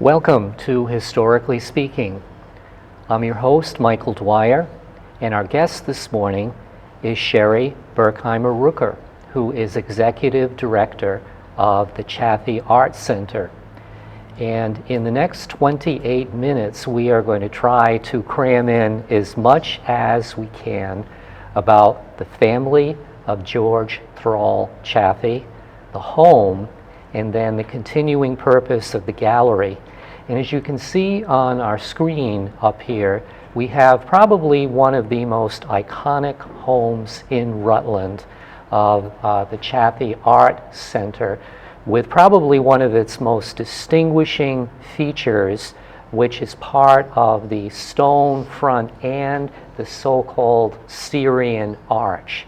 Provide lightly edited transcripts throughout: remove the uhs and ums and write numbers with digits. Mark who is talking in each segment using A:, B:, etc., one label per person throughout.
A: Welcome to Historically Speaking. I'm your host, Michael Dwyer, and our guest this morning is Sherri Birkheimer Rooker, who is Executive Director of the Chaffee Art Center. And in the next 28 minutes, we are going to try to cram in as much as we can about the family of George Thrall Chaffee, the home, and then the continuing purpose of the gallery. And as you can see on our screen up here, we have probably one of the most iconic homes in Rutland of the Chaffee Art Center, with probably one of its most distinguishing features, which is part of the stone front and the so-called Syrian Arch.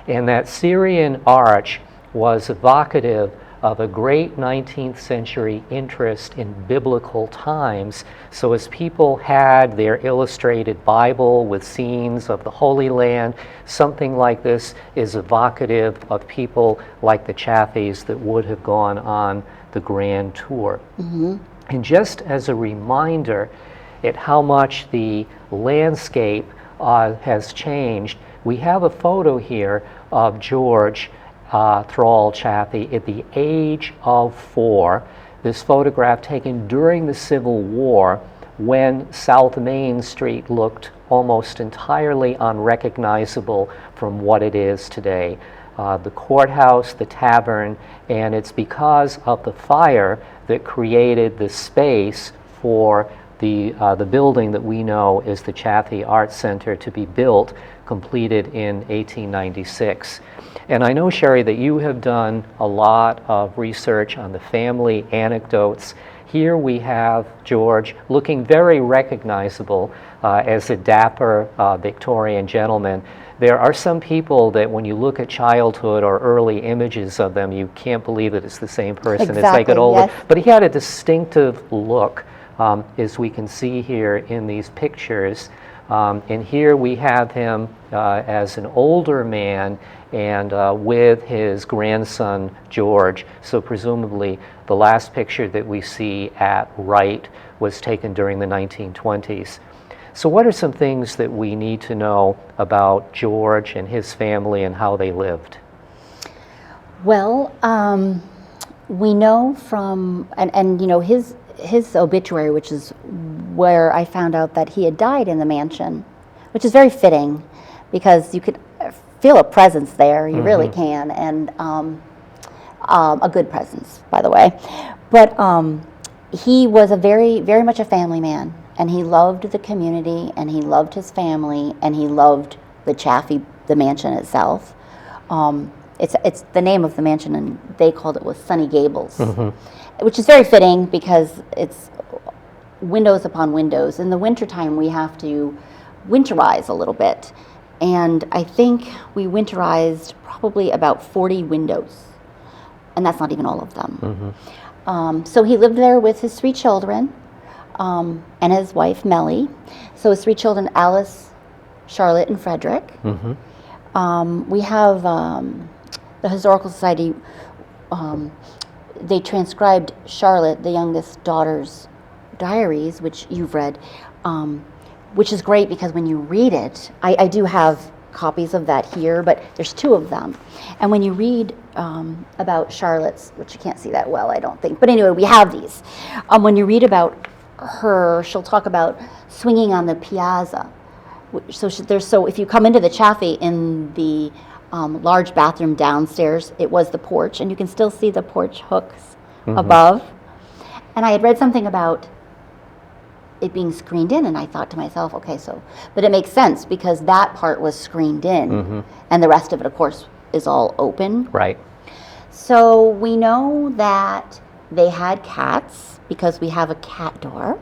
A: And that Syrian Arch was evocative of a great 19th century interest in biblical times. So as people had their illustrated Bible with scenes of the Holy Land, something like this is evocative of people like the Chaffees that would have gone on the grand tour. Mm-hmm. And just as a reminder at how much the landscape has changed, we have a photo here of George Thrall Chaffee at the age of 4. This photograph taken during the Civil War, when South Main Street looked almost entirely unrecognizable from what it is today. The courthouse, the tavern, and it's because of the fire that created the space for the building that we know is the Chaffee Art Center to be built, completed in 1896. And I know, Sherri, that you have done a lot of research on the family anecdotes. Here we have George looking very recognizable as a dapper Victorian gentleman. There are some people that when you look at childhood or early images of them, you can't believe that it's the same person as they get older. Yes. But he had a distinctive look, as we can see here in these pictures. And here we have him as an older man and with his grandson George. So presumably the last picture that we see at right was taken during the 1920s. So what are some things that we need to know about George and his family and how they lived?
B: Well, we know from, and you know, his obituary, which is where I found out that he had died in the mansion, which is very fitting because you could feel a presence there, you really can, and a good presence, by the way. But he was a very much a family man, and he loved the community, and he loved his family, and he loved the Chaffee, the mansion itself. It's the name of the mansion, and they called it was Sunny Gables, which is very fitting because it's windows upon windows. In the wintertime, we have to winterize a little bit. And I think we winterized probably about 40 windows. And that's not even all of them. So he lived there with his 3 children and his wife, Mellie. So his 3 children, Alice, Charlotte, and Frederick. We have the Historical Society, they transcribed Charlotte, the youngest daughter's diaries, which you've read, which is great because when you read it, I do have copies of that here, but there's 2 of them. And when you read about Charlotte's, which you can't see that well, I don't think, but anyway, we have these. When you read about her, she'll talk about swinging on the piazza. So if you come into the Chaffee in the large bathroom downstairs, it was the porch, and you can still see the porch hooks above. And I had read something about it being screened in, and I thought to myself, okay, but it makes sense because that part was screened in, and the rest of it, of course, is all open.
A: Right.
B: So we know that they had cats because we have a cat door.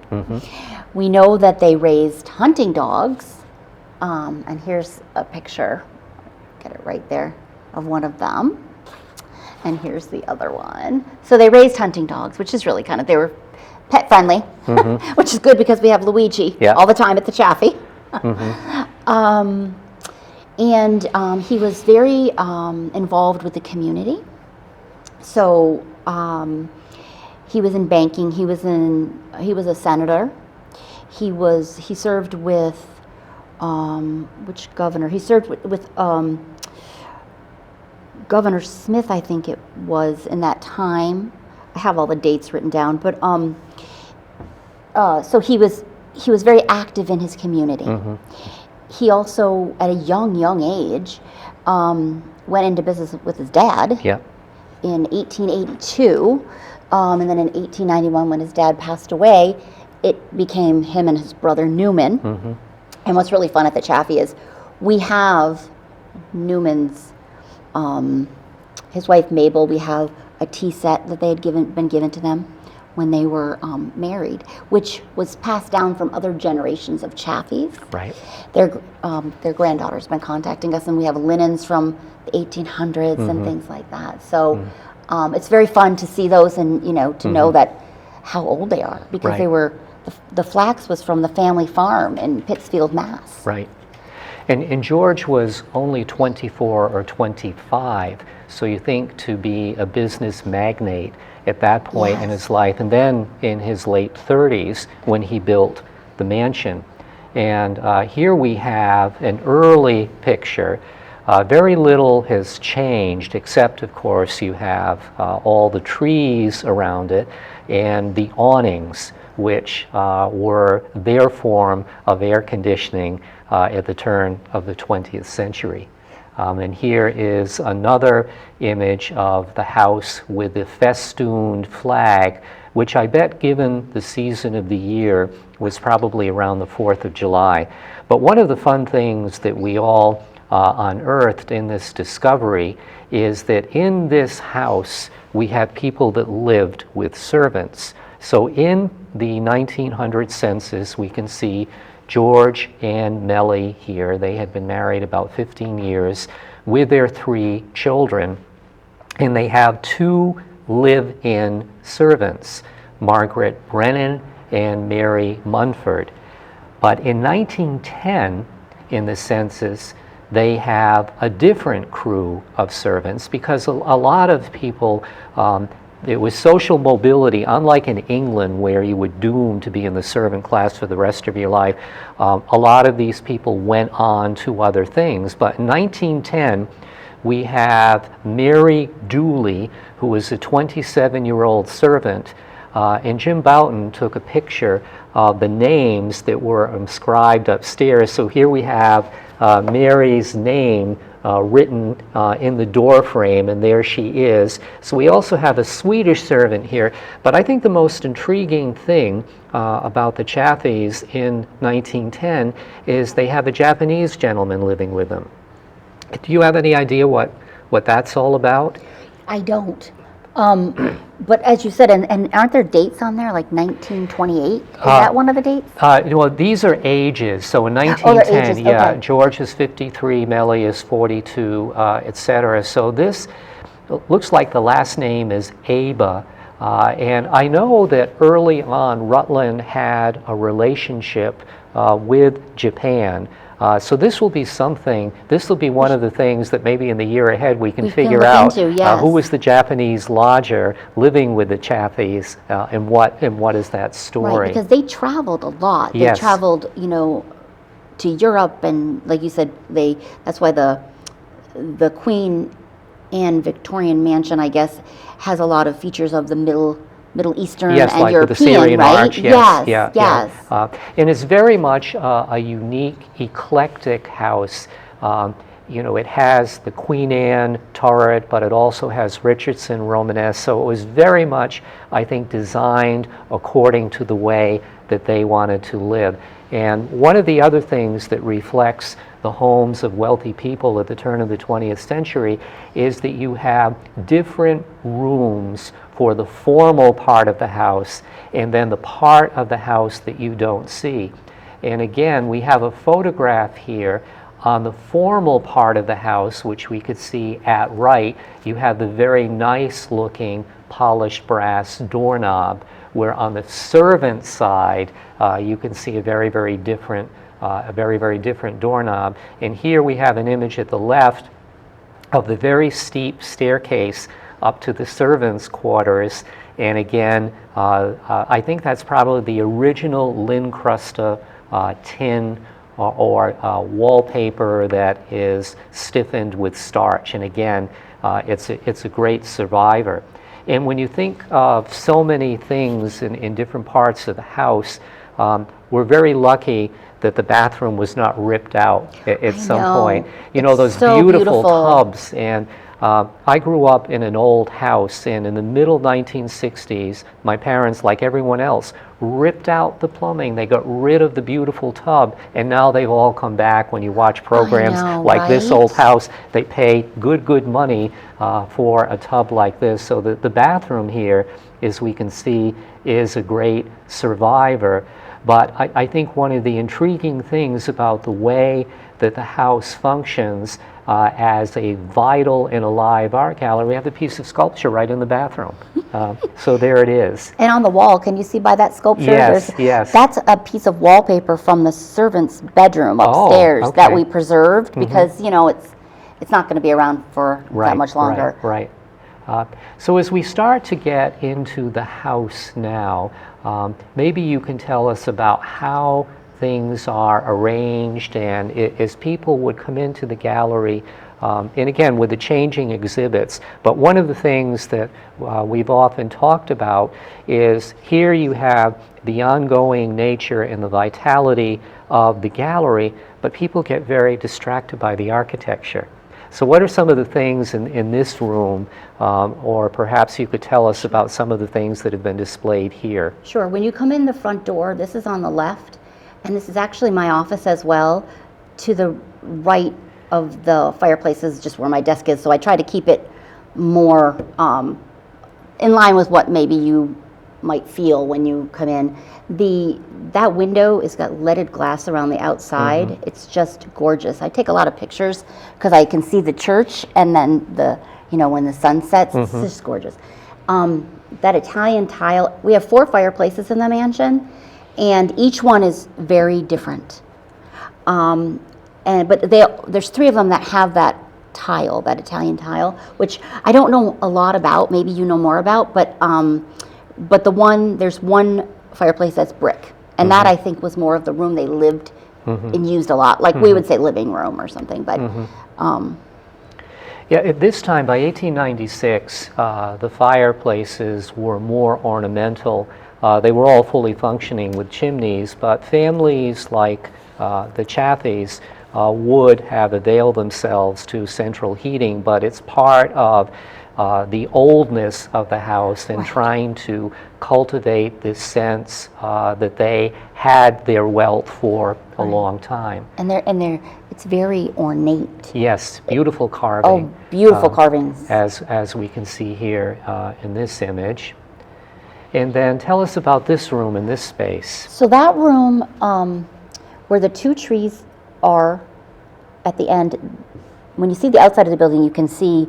B: We know that they raised hunting dogs, and here's a picture, get it right there, of one of them. And here's the other one. So they raised hunting dogs, which is really they were pet friendly, which is good because we have Luigi all the time at the Chaffee. And he was very involved with the community. So He was in banking. He was a senator. He served with which governor? He served with Governor Smith, I think it was, in that time. I have all the dates written down, but so he was very active in his community.
A: Mm-hmm.
B: He also, at a young age, went into business with his dad.
A: Yeah.
B: In 1882, and then in 1891, when his dad passed away, it became him and his brother Newman.
A: Mm-hmm.
B: And what's really fun at the Chaffee is we have Newman's, his wife Mabel. We have a tea set that they had been given to them when they were married, which was passed down from other generations of Chaffees.
A: Right.
B: Their granddaughter's been contacting us, and we have linens from the 1800s and things like that. So it's very fun to see those, and to know that how old they are, because they were the flax was from the family farm in Pittsfield, Mass.
A: Right. And George was only 24 or 25, so you think to be a business magnate at that point in his life, and then in his late 30s when he built the mansion. And here we have an early picture. Very little has changed, except, of course, you have all the trees around it and the awnings, which were their form of air conditioning at the turn of the 20th century. And here is another image of the house with the festooned flag, which I bet, given the season of the year, was probably around the 4th of July. But one of the fun things that we all unearthed in this discovery is that in this house we have people that lived with servants. So in the 1900 census, we can see George and Mellie here. They had been married about 15 years with their 3 children, and they have 2 live-in servants, Margaret Brennan and Mary Munford. But in 1910, in the census, they have a different crew of servants, because a lot of people, it was social mobility, unlike in England where you were doomed to be in the servant class for the rest of your life. A lot of these people went on to other things. But in 1910, we have Mary Dooley, who was a 27-year-old servant, and Jim Boughton took a picture of the names that were inscribed upstairs. So here we have Mary's name written in the door frame, and there she is. So we also have a Swedish servant here. But I think the most intriguing thing about the Chaffees in 1910 is they have a Japanese gentleman living with them. Do you have any idea what that's all about?
B: I don't. But as you said, and aren't there dates on there, like 1928? Is that one of the dates?
A: Well, these are ages. So in 1910,
B: okay.
A: George is 53, Mellie is 42, etc. So this looks like the last name is Aba. And I know that early on, Rutland had a relationship with Japan. So this will be something, this will be one of the things that maybe in the year ahead we can figure out who was the Japanese lodger living with the Chaffees, and what is that story.
B: Right, because they traveled a lot. They traveled, to Europe, and like you said, that's why the Queen Anne Victorian mansion, I guess, has a lot of features of the Middle Eastern and
A: like
B: European,
A: with the Syrian
B: right?
A: Arch, yes. And it's very much a unique, eclectic house. It has the Queen Anne turret, but it also has Richardson Romanesque. So it was very much, I think, designed according to the way that they wanted to live. And one of the other things that reflects the homes of wealthy people at the turn of the 20th century is that you have different rooms for the formal part of the house, and then the part of the house that you don't see. And again, we have a photograph here on the formal part of the house, which we could see at right. You have the very nice looking polished brass doorknob, where on the servant side you can see a very, very different doorknob. And here we have an image at the left of the very steep staircase up to the servants' quarters, And again, I think that's probably the original Lincrusta tin or wallpaper that is stiffened with starch. And again, it's a great survivor. And when you think of so many things in different parts of the house, we're very lucky that the bathroom was not ripped out at some point. You know, those
B: so
A: beautiful tubs. And I grew up in an old house, and in the middle 1960s, my parents, like everyone else, ripped out the plumbing. They got rid of the beautiful tub, and now they've all come back. When you watch programs like This Old House, they pay good money for a tub like this. So the bathroom here, as we can see, is a great survivor. But I think one of the intriguing things about the way that the house functions as a vital and alive art gallery, we have the piece of sculpture right in the bathroom. So there it is.
B: And on the wall, can you see by that sculpture?
A: Yes, yes.
B: That's a piece of wallpaper from the servant's bedroom upstairs that we preserved because, you know, it's not going to be around for that much longer.
A: Right. So as we start to get into the house now, maybe you can tell us about how things are arranged, and as people would come into the gallery, and again with the changing exhibits, but one of the things that we've often talked about is here you have the ongoing nature and the vitality of the gallery, but people get very distracted by the architecture. So what are some of the things in this room, or perhaps you could tell us about some of the things that have been displayed here?
B: Sure. When you come in the front door, this is on the left, and this is actually my office as well. To the right of the fireplace is just where my desk is, so I try to keep it more in line with what maybe you might feel when you come in. That window has got leaded glass around the outside. It's just gorgeous. I take a lot of pictures because I can see the church, and then when the sun sets, it's just gorgeous. That Italian tile, we have 4 fireplaces in the mansion, and each one is very different. But there's 3 of them that have that tile, that Italian tile, which I don't know a lot about. Maybe you know more about, but there's one fireplace that's brick, and that I think was more of the room they lived and used a lot, like we would say living room or something. But
A: yeah, at this time, by 1896, the fireplaces were more ornamental. They were all fully functioning with chimneys, but families like the Chaffees would have availed themselves to central heating, but it's part of the oldness of the house and trying to cultivate this sense that they had their wealth for a long time.
B: And it's very ornate.
A: Yes, beautiful carving.
B: Oh, beautiful carvings.
A: As we can see here in this image. And then tell us about this room and this space.
B: So that room where the 2 trees are at the end, when you see the outside of the building, you can see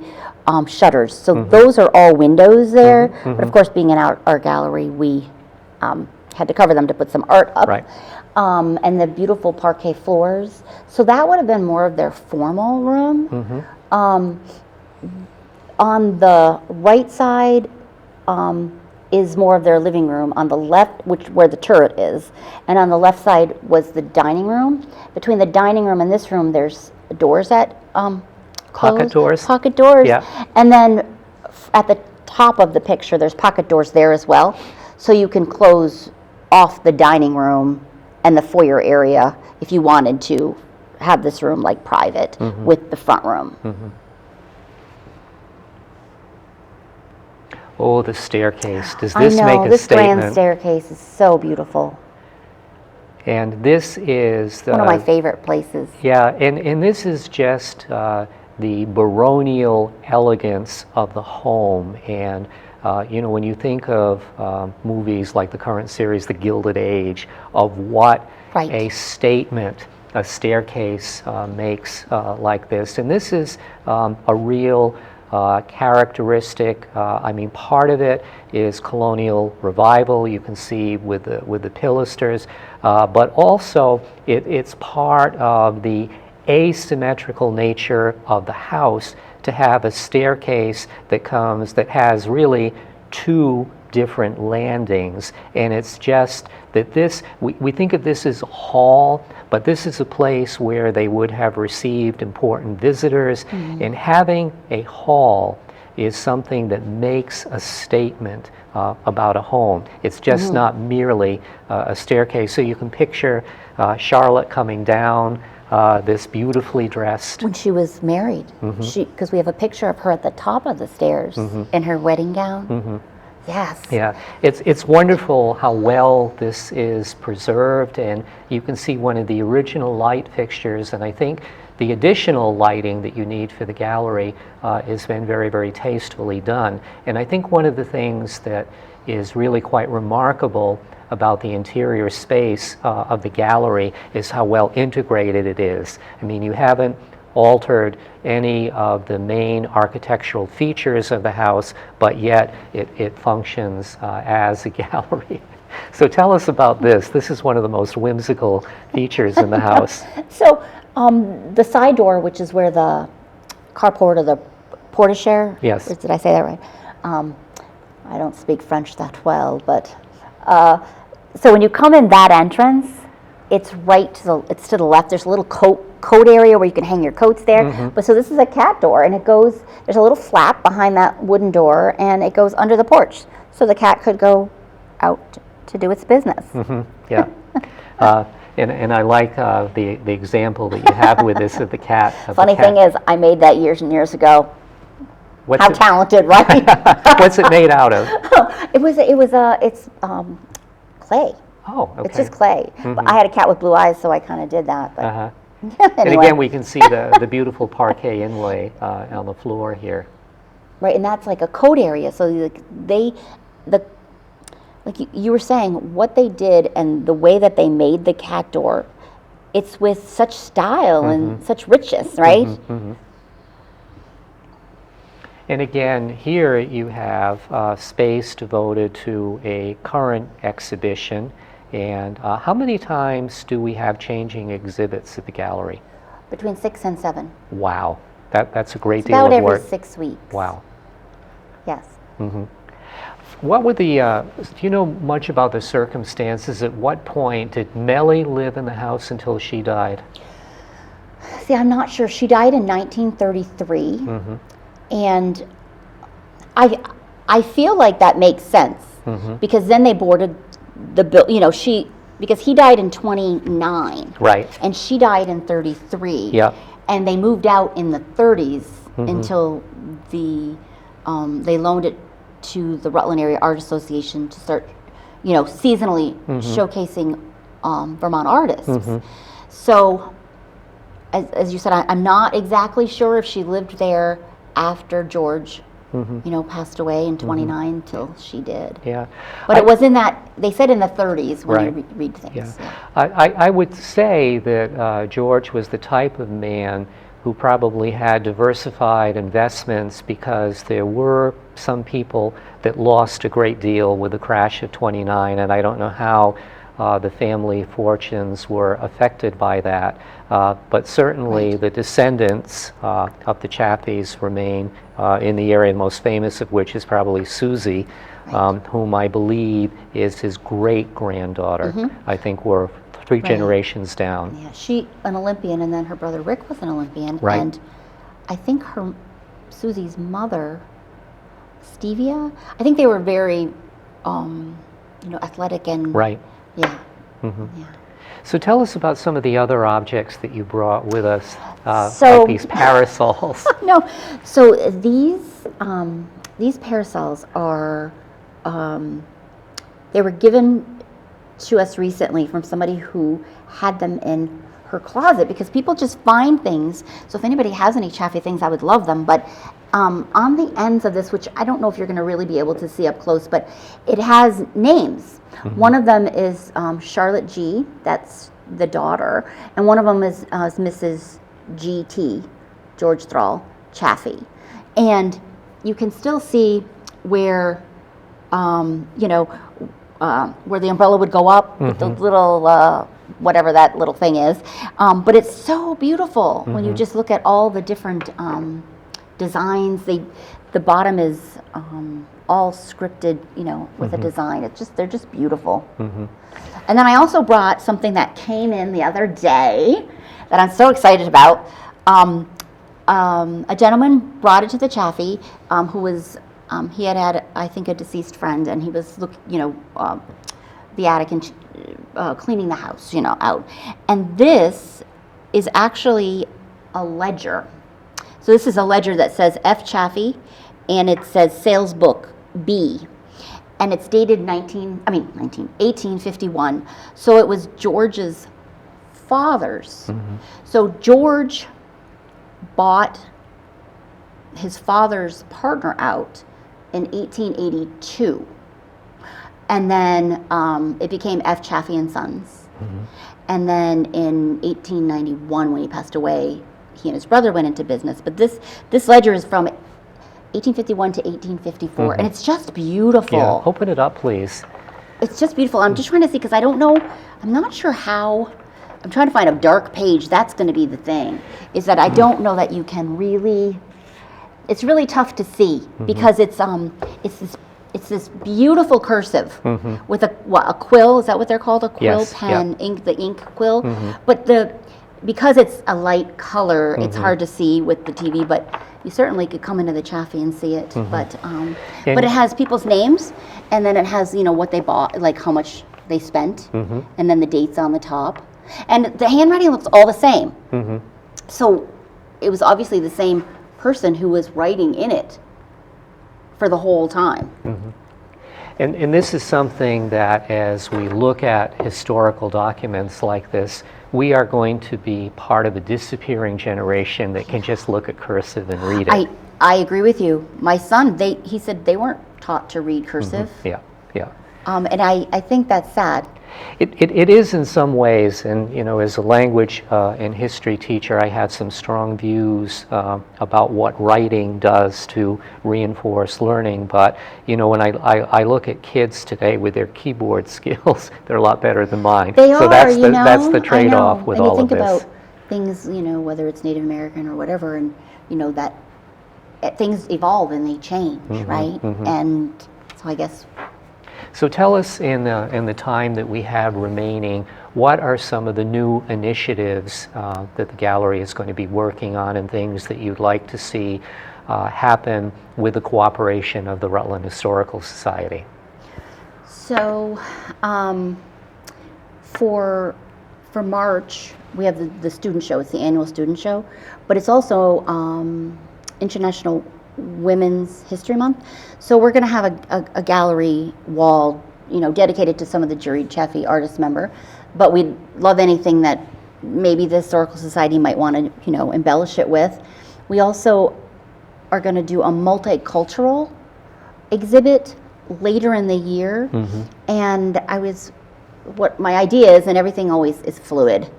B: shutters. So those are all windows there. But of course, being an art gallery, we had to cover them to put some art up.
A: Right.
B: And the beautiful parquet floors. So that would have been more of their formal room. On the right side is more of their living room. On the left, where the turret is, and on the left side was the dining room. Between the dining room and this room, there's doors that
A: Pocket doors.
B: Pocket doors.
A: Yeah.
B: And then at the top of the picture, there's pocket doors there as well. So you can close off the dining room and the foyer area if you wanted to have this room like private with the front room.
A: Oh, the staircase. Does this make a
B: this
A: statement?
B: grand staircase is so beautiful.
A: And this is
B: One of my favorite places.
A: Yeah, and this is just the baronial elegance of the home. And when you think of movies like the current series, The Gilded Age, of what a statement a staircase makes like this. And this is a real characteristic. Part of it is colonial revival. You can see with the pilasters, but also it's part of the asymmetrical nature of the house to have a staircase that has really 2 different landings. And it's just that we think of this as a hall, but this is a place where they would have received important visitors. And having a hall is something that makes a statement about a home. It's just not merely a staircase. So you can picture Charlotte coming down, this beautifully dressed.
B: When she was married, because we have a picture of her at the top of the stairs in her wedding gown. Yes.
A: Yeah, it's wonderful how well this is preserved, and you can see one of the original light fixtures, and I think the additional lighting that you need for the gallery has been very, very tastefully done. And I think one of the things that is really quite remarkable about the interior space of the gallery is how well integrated it is. I mean, you haven't altered any of the main architectural features of the house, but yet it functions as a gallery. So tell us about this. This is one of the most whimsical features in the house.
B: So the side door, which is where the carport or the portiere,
A: yes.
B: Did I say that right? I don't speak French that well, but so when you come in that entrance, it's right to the left. There's a little coat area where you can hang your coats there. But so this is a cat door, and it goes. There's a little flap behind that wooden door, and it goes under the porch, so the cat could go out to do its business.
A: Yeah. And I like the example that you have with this of the cat.
B: Funny thing is, I made that years and years ago. How talented, right?
A: What's it made out of?
B: It's clay.
A: Oh, okay.
B: It's just clay. But I had a cat with blue eyes, so I kind of did that. But
A: Anyway.
B: And
A: again, we can see the beautiful parquet inlay on the floor here.
B: Right, and that's like a coat area. So like you were saying, what they did and the way that they made the cat door, it's with such style and such richness, right?
A: And again, here you have space devoted to a current exhibition. And how many times do we have changing exhibits at the gallery?
B: Between 6 and 7.
A: Wow, that's a great deal
B: about
A: of work.
B: every 6 weeks.
A: Wow.
B: Yes.
A: What were the, do you know much about the circumstances? At what point did Mellie live in the house until she died?
B: See, I'm not sure. She died in 1933. And I feel like that makes sense because then they boarded the because he died in 29.
A: Right.
B: And she died in 33.
A: Yeah.
B: And they moved out in the 30s until they loaned it to the Rutland Area Art Association to start, seasonally showcasing Vermont artists. So, as you said, I'm not exactly sure if she lived there after George, passed away in 29 till she did.
A: Yeah.
B: But it was in that, they said in the 30s when you read things.
A: Yeah. I would say that George was the type of man who probably had diversified investments because there were some people that lost a great deal with the crash of 29, and I don't know how the family fortunes were affected by that. But certainly the descendants of the Chaffees remain in the area, most famous of which is probably Susie, whom I believe is his great-granddaughter. I think we're 3 generations down.
B: Yeah, she an Olympian, and then her brother Rick was an Olympian.
A: Right.
B: And I think Susie's mother, Stevia, I think they were very, athletic and...
A: Right.
B: Yeah.
A: Yeah. So tell us about some of the other objects that you brought with us, like these parasols.
B: No, so these parasols are, they were given to us recently from somebody who had them in her closet because people just find things. So if anybody has any Chaffee things, I would love them. But on the ends of this, which I don't know if you're going to really be able to see up close, but it has names. One of them is Charlotte G. That's the daughter, and one of them is Mrs. G.T. George Thrall Chaffee, and you can still see where where the umbrella would go up with the little whatever that little thing is, but it's so beautiful when you just look at all the different designs. The bottom is all scripted, with a design. They're just beautiful. And then I also brought something that came in the other day that I'm so excited about. A gentleman brought it to the Chaffee, who was, he had, I think, a deceased friend, and he was the attic and cleaning the house, out. And this is actually a ledger. So this is a ledger that says F. Chaffee, and it says Sales Book B. And it's dated 1851. So it was George's father's. So George bought his father's partner out in 1882. And then it became F. Chaffee and Sons. And then in 1891, when he passed away, he and his brother went into business. But this ledger is from 1851 to 1854, and it's just beautiful.
A: Yeah, open it up, please.
B: It's just beautiful. I'm just trying to see, because I'm not sure how, I'm trying to find a dark page. That's going to be the thing, is that I don't know that you can really, it's really tough to see, because it's this beautiful cursive with a quill. Is that what they're called? A quill,
A: yes,
B: pen, ink, the ink quill. But because it's a light color, it's hard to see with the TV, but you certainly could come into the Chaffee and see it. But it has people's names, and then it has, what they bought, like how much they spent, and then the dates on the top. And the handwriting looks all the same. So it was obviously the same person who was writing in it for the whole time.
A: And this is something that, as we look at historical documents like this, we are going to be part of a disappearing generation that can just look at cursive and read it.
B: I agree with you. My son, he said they weren't taught to read cursive.
A: Yeah.
B: And I think that's sad.
A: It is in some ways, and as a language and history teacher, I have some strong views about what writing does to reinforce learning. But when I look at kids today with their keyboard skills, they're a lot better than mine.
B: They
A: so
B: are,
A: that's the trade-off with all of this.
B: And you think about things, whether it's Native American or whatever, and that things evolve and they change, right? And so I guess.
A: So tell us, in the time that we have remaining, what are some of the new initiatives that the gallery is going to be working on, and things that you'd like to see happen with the cooperation of the Rutland Historical Society? So
B: for March, we have the student show. It's the annual student show, but it's also International Women's History Month. So we're going to have a gallery wall, dedicated to some of the juried Chaffee artist member. But we'd love anything that maybe the Historical Society might want to, embellish it with. We also are going to do a multicultural exhibit later in the year. And what my idea is, and everything always is fluid,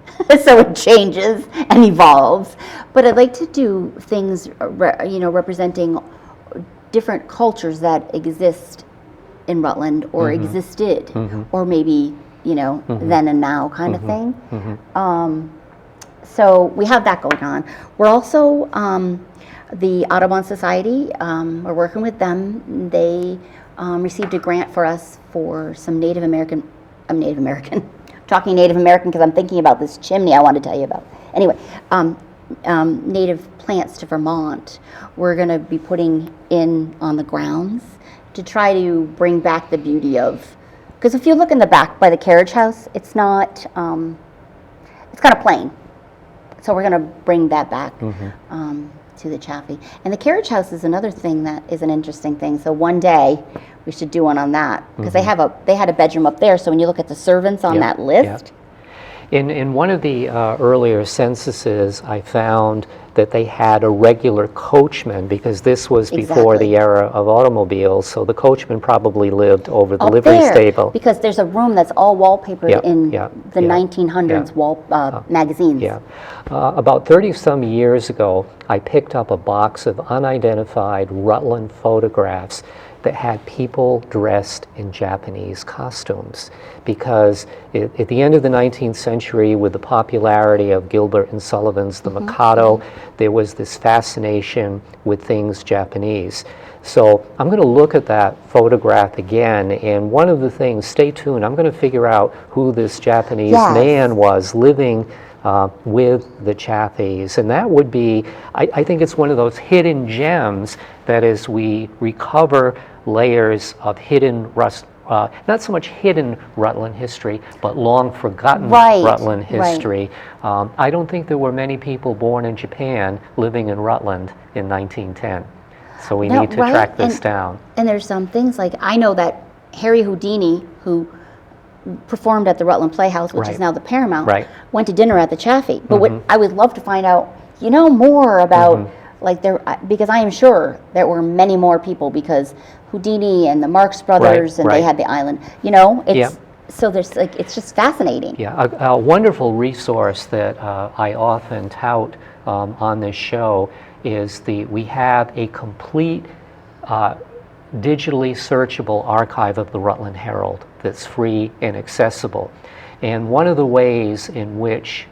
B: so it changes and evolves. But I'd like to do things, representing different cultures that exist in Rutland or existed, or maybe, then and now kind of thing. So we have that going on. We're also, the Audubon Society, we're working with them. They received a grant for us for some Native American, talking Native American because I'm thinking about this chimney I want to tell you about. Anyway, native plants to Vermont, we're going to be putting in on the grounds to try to bring back the beauty of, because if you look in the back by the Carriage House, it's not, it's kind of plain. So we're going to bring that back to the Chaffee. And the Carriage House is another thing that is an interesting thing. So one day we should do one on that, because they had a bedroom up there. So when you look at the servants on that list.
A: In one of the earlier censuses, I found that they had a regular coachman, because this was before the era of automobiles, so the coachman probably lived over the livery stable.
B: Because there's a room that's all wallpapered in the 1900s magazines.
A: About 30-some years ago, I picked up a box of unidentified Rutland photographs. that had people dressed in Japanese costumes, because at the end of the 19th century, with the popularity of Gilbert and Sullivan's The Mikado, there was this fascination with things Japanese. So I'm going to look at that photograph again, and one of the things, stay tuned, I'm going to figure out who this Japanese man was living with the Chaffees. And that would be, I think it's one of those hidden gems that as we recover layers of hidden not so much hidden Rutland history, but long forgotten Rutland history. I don't think there were many people born in Japan living in Rutland in 1910. So we need to track this down.
B: And there's some things like, I know that Harry Houdini, who performed at the Rutland Playhouse, which is now the Paramount, went to dinner at the Chaffee. But what I would love to find out, more about, like, because I am sure there were many more people, because Houdini and the Marx Brothers, and they had the island, so there's, like, it's just fascinating.
A: Yeah, a wonderful resource that I often tout on this show is we have a complete digitally searchable archive of the Rutland Herald that's free and accessible. And one of the ways in which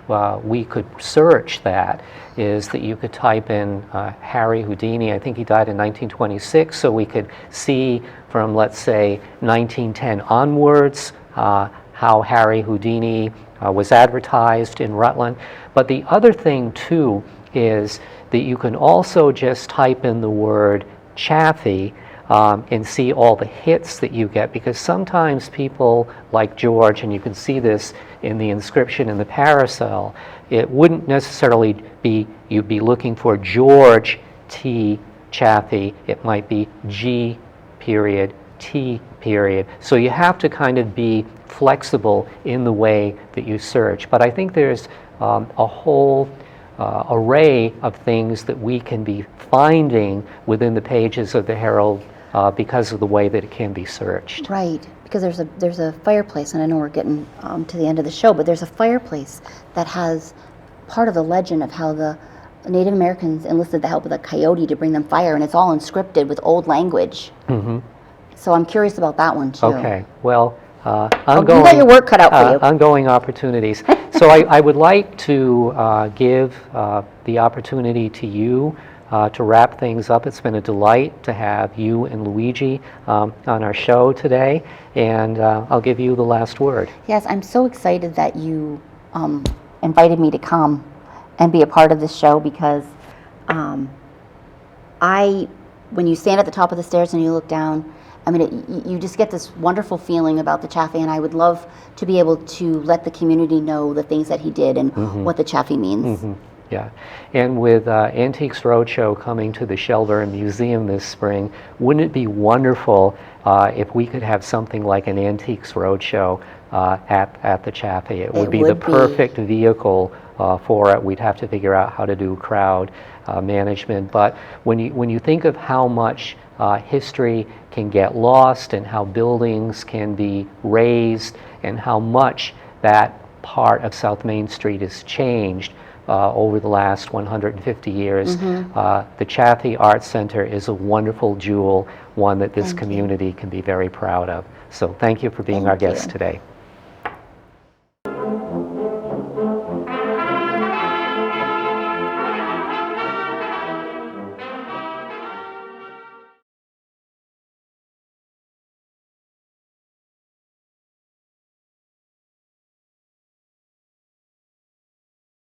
A: we could search that is that you could type in Harry Houdini. I think he died in 1926, so we could see from, let's say, 1910 onwards how Harry Houdini was advertised in Rutland. But the other thing, too, is that you can also just type in the word Chaffee and see all the hits that you get, because sometimes people like George, and you can see this in the inscription in the paracel, it wouldn't necessarily be, you'd be looking for George T. Chaffee, it might be G period, T period. So you have to kind of be flexible in the way that you search. But I think there's a whole array of things that we can be finding within the pages of the Herald because of the way that it can be searched.
B: Right, because there's a fireplace, and I know we're getting to the end of the show, but there's a fireplace that has part of the legend of how the Native Americans enlisted the help of the coyote to bring them fire, and it's all inscripted with old language. So I'm curious about that one too.
A: Okay, well,
B: you got your work cut out for you.
A: Ongoing opportunities. So I would like to give the opportunity to you to wrap things up. It's been a delight to have you and Luigi on our show today, and I'll give you the last word.
B: Yes, I'm so excited that you invited me to come and be a part of this show, because when you stand at the top of the stairs and you look down, I mean, you just get this wonderful feeling about the Chaffee, and I would love to be able to let the community know the things that he did and what the Chaffee means.
A: Yeah, and with Antiques Roadshow coming to the Shelburne Museum this spring, wouldn't it be wonderful if we could have something like an Antiques Roadshow at the Chaffee? It would be the perfect vehicle for it. We'd have to figure out how to do crowd management, but when you think of how much history can get lost and how buildings can be razed and how much that part of South Main Street has changed over the last 150 years. The Chaffee Art Center is a wonderful jewel, one that this community can be very proud of. So thank you for being our guest today.